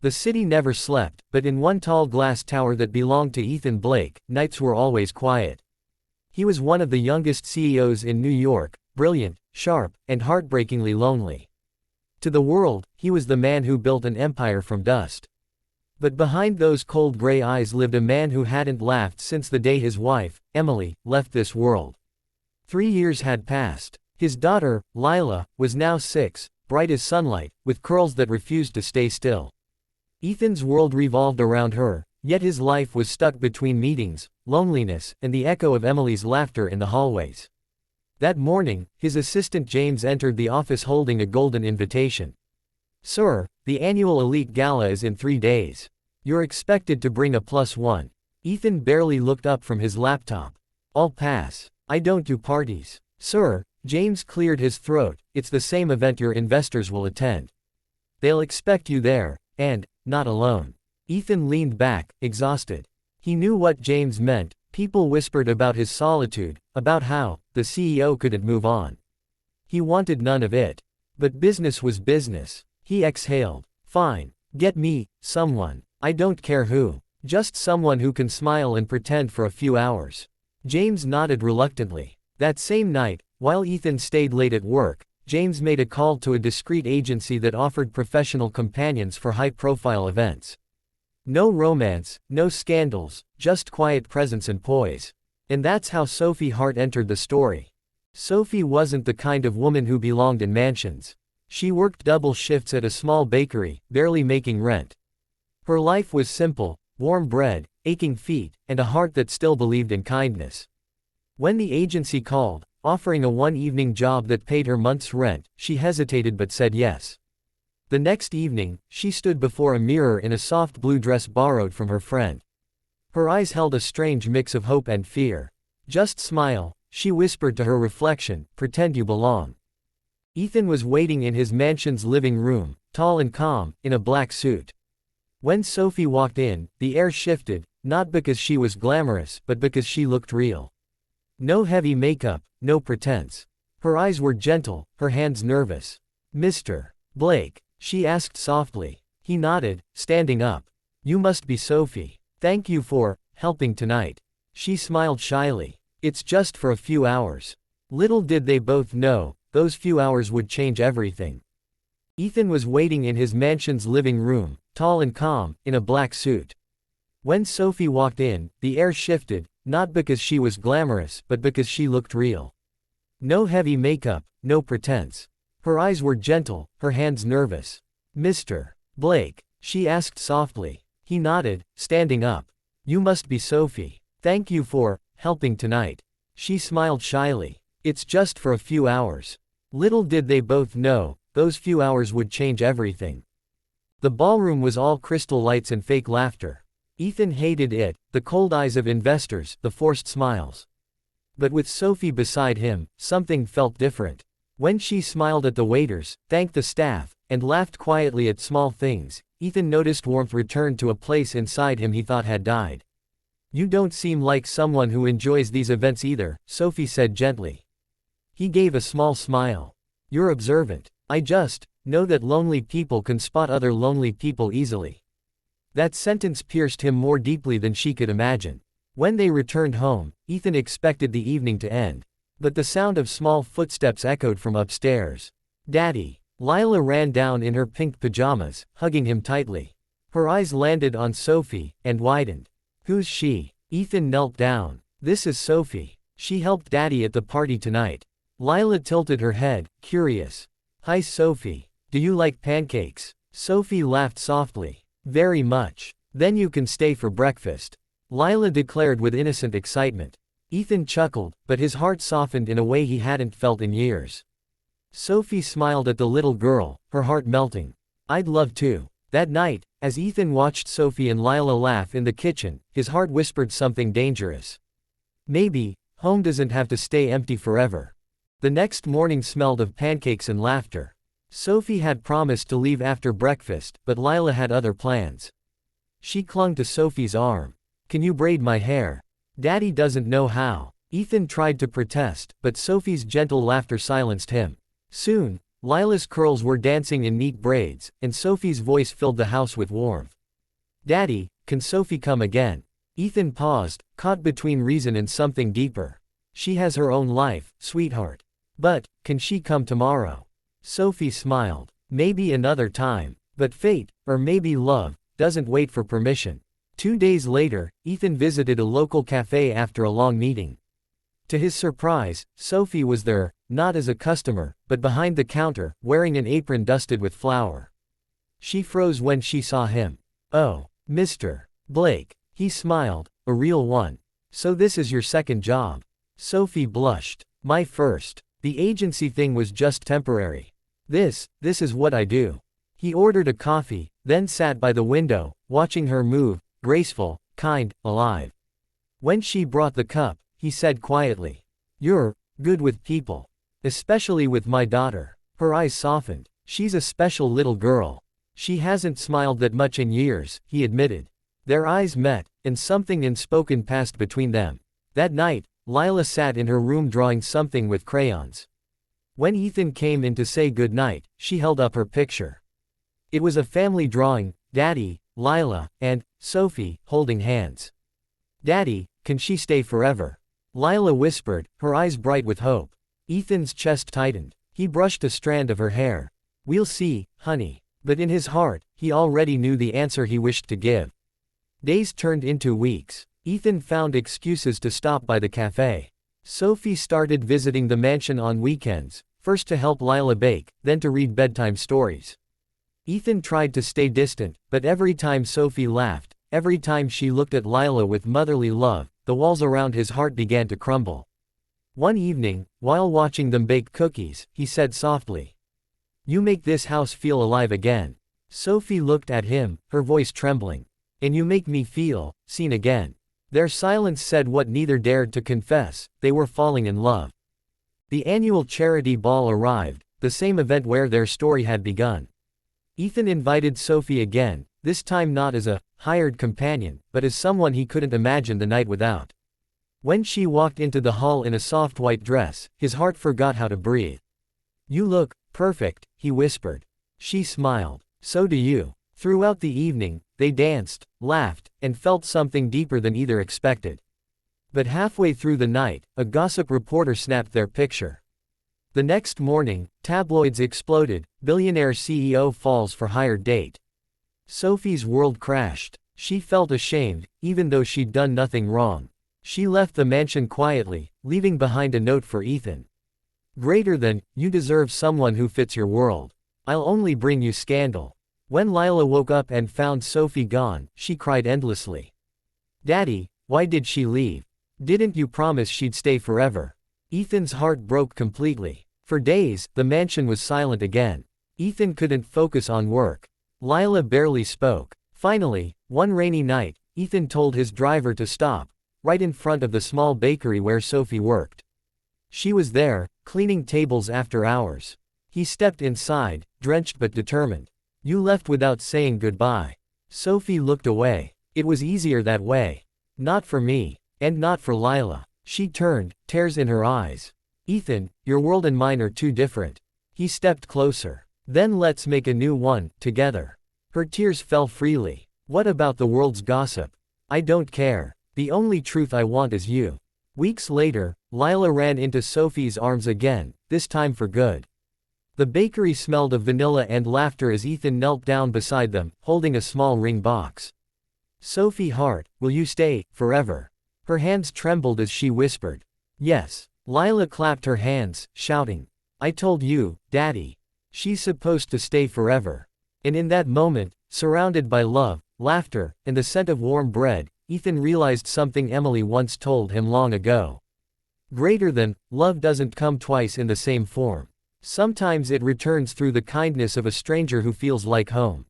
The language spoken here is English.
The city never slept, but in one tall glass tower that belonged to Ethan Blake, nights were always quiet. He was one of the youngest CEOs in New York, brilliant, sharp, and heartbreakingly lonely. To the world, he was the man who built an empire from dust. But behind those cold gray eyes lived a man who hadn't laughed since the day his wife, Emily, left this world. 3 years had passed. His daughter, Lila, was now 6, bright as sunlight, with curls that refused to stay still. Ethan's world revolved around her, yet his life was stuck between meetings, loneliness, and the echo of Emily's laughter in the hallways. That morning, his assistant James entered the office holding a golden invitation. "Sir, the annual Elite Gala is in 3 days. You're expected to bring a +1. Ethan barely looked up from his laptop. "I'll pass. I don't do parties." "Sir," James cleared his throat, "it's the same event your investors will attend. They'll expect you there, and, not alone." Ethan leaned back, exhausted. He knew what James meant. People whispered about his solitude, about how the CEO couldn't move on. He wanted none of it. But business was business. He exhaled. "Fine. Get me someone. I don't care who. Just someone who can smile and pretend for a few hours." James nodded reluctantly. That same night, while Ethan stayed late at work, James made a call to a discreet agency that offered professional companions for high-profile events. No romance, no scandals, just quiet presence and poise. And that's how Sophie Hart entered the story. Sophie wasn't the kind of woman who belonged in mansions. She worked double shifts at a small bakery, barely making rent. Her life was simple: warm bread, aching feet, and a heart that still believed in kindness. When the agency called, offering a one-evening job that paid her month's rent, she hesitated but said yes. The next evening, she stood before a mirror in a soft blue dress borrowed from her friend. Her eyes held a strange mix of hope and fear. "Just smile," she whispered to her reflection, "pretend you belong." Ethan was waiting in his mansion's living room, tall and calm, in a black suit. When Sophie walked in, the air shifted, not because she was glamorous, but because she looked real. No heavy makeup, no pretense. Her eyes were gentle, her hands nervous. "Mr. Blake?" she asked softly. He nodded, standing up. "You must be Sophie. Thank you for helping tonight." She smiled shyly. "It's just for a few hours." Little did they both know, those few hours would change everything. Ethan was waiting in his mansion's living room, tall and calm, in a black suit. When Sophie walked in, the air shifted, not because she was glamorous, but because she looked real. No heavy makeup, no pretense. Her eyes were gentle, her hands nervous. "Mr. Blake?" she asked softly. He nodded, standing up. "You must be Sophie. Thank you for helping tonight." She smiled shyly. "It's just for a few hours." Little did they both know, those few hours would change everything. The ballroom was all crystal lights and fake laughter. Ethan hated it, the cold eyes of investors, the forced smiles. But with Sophie beside him, something felt different. When she smiled at the waiters, thanked the staff, and laughed quietly at small things, Ethan noticed warmth return to a place inside him he thought had died. "You don't seem like someone who enjoys these events either," Sophie said gently. He gave a small smile. "You're observant. I just know that lonely people can spot other lonely people easily." That sentence pierced him more deeply than she could imagine. When they returned home, Ethan expected the evening to end. But the sound of small footsteps echoed from upstairs. "Daddy!" Lila ran down in her pink pajamas, hugging him tightly. Her eyes landed on Sophie, and widened. "Who's she?" Ethan knelt down. "This is Sophie. She helped Daddy at the party tonight." Lila tilted her head, curious. "Hi Sophie. Do you like pancakes?" Sophie laughed softly. "Very much. Then you can stay for breakfast," Lila declared with innocent excitement. Ethan chuckled, but his heart softened in a way he hadn't felt in years. Sophie smiled at the little girl, her heart melting. "I'd love to." That night, as Ethan watched Sophie and Lila laugh in the kitchen, his heart whispered something dangerous. Maybe, home doesn't have to stay empty forever. The next morning smelled of pancakes and laughter. Sophie had promised to leave after breakfast, but Lila had other plans. She clung to Sophie's arm. "Can you braid my hair? Daddy doesn't know how." Ethan tried to protest, but Sophie's gentle laughter silenced him. Soon, Lila's curls were dancing in neat braids, and Sophie's voice filled the house with warmth. "Daddy, can Sophie come again?" Ethan paused, caught between reason and something deeper. "She has her own life, sweetheart. But, can she come tomorrow?" Sophie smiled. "Maybe another time. But fate, or maybe love, doesn't wait for permission." 2 days later, Ethan visited a local cafe after a long meeting. To his surprise, Sophie was there, not as a customer, but behind the counter, wearing an apron dusted with flour. She froze when she saw him. "Oh, Mr. Blake." He smiled, "A real one. So this is your second job." Sophie blushed. "My first. The agency thing was just temporary. This is what I do." He ordered a coffee, then sat by the window, watching her move, graceful, kind, alive. When she brought the cup, he said quietly, "You're good with people. Especially with my daughter." Her eyes softened. "She's a special little girl. She hasn't smiled that much in years," he admitted. Their eyes met, and something unspoken passed between them. That night, Lila sat in her room drawing something with crayons. When Ethan came in to say goodnight, she held up her picture. It was a family drawing, Daddy, Lila, and Sophie, holding hands. "Daddy, can she stay forever?" Lila whispered, her eyes bright with hope. Ethan's chest tightened. He brushed a strand of her hair. "We'll see, honey." But in his heart, he already knew the answer he wished to give. Days turned into weeks. Ethan found excuses to stop by the cafe. Sophie started visiting the mansion on weekends, first to help Lila bake, then to read bedtime stories. Ethan tried to stay distant, but every time Sophie laughed, every time she looked at Lila with motherly love, the walls around his heart began to crumble. One evening, while watching them bake cookies, he said softly, "You make this house feel alive again." Sophie looked at him, her voice trembling. "And you make me feel seen again." Their silence said what neither dared to confess: they were falling in love. The annual charity ball arrived, the same event where their story had begun. Ethan invited Sophie again, this time not as a hired companion, but as someone he couldn't imagine the night without. When she walked into the hall in a soft white dress, his heart forgot how to breathe. "You look perfect," he whispered. She smiled. "So do you." Throughout the evening, they danced, laughed, and felt something deeper than either expected. But halfway through the night, a gossip reporter snapped their picture. The next morning, tabloids exploded: billionaire CEO falls for hired date. Sophie's world crashed. She felt ashamed, even though she'd done nothing wrong. She left the mansion quietly, leaving behind a note for Ethan. "Greater than, you deserve someone who fits your world. I'll only bring you scandal." When Lila woke up and found Sophie gone, she cried endlessly. "Daddy, why did she leave? Didn't you promise she'd stay forever?" Ethan's heart broke completely. For days, the mansion was silent again. Ethan couldn't focus on work. Lila barely spoke. Finally, one rainy night, Ethan told his driver to stop, right in front of the small bakery where Sophie worked. She was there, cleaning tables after hours. He stepped inside, drenched but determined. "You left without saying goodbye." Sophie looked away. "It was easier that way. Not for me. And not for Lila." She turned, tears in her eyes. "Ethan, your world and mine are too different." He stepped closer. "Then let's make a new one, together." Her tears fell freely. "What about the world's gossip? I don't care. The only truth I want is you." Weeks later, Lila ran into Sophie's arms again, this time for good. The bakery smelled of vanilla and laughter as Ethan knelt down beside them, holding a small ring box. "Sophie Hart, will you stay, forever?" Her hands trembled as she whispered, "Yes." Lila clapped her hands, shouting, "I told you, Daddy. She's supposed to stay forever." And in that moment, surrounded by love, laughter, and the scent of warm bread, Ethan realized something Emily once told him long ago. Greater than, love doesn't come twice in the same form. Sometimes it returns through the kindness of a stranger who feels like home.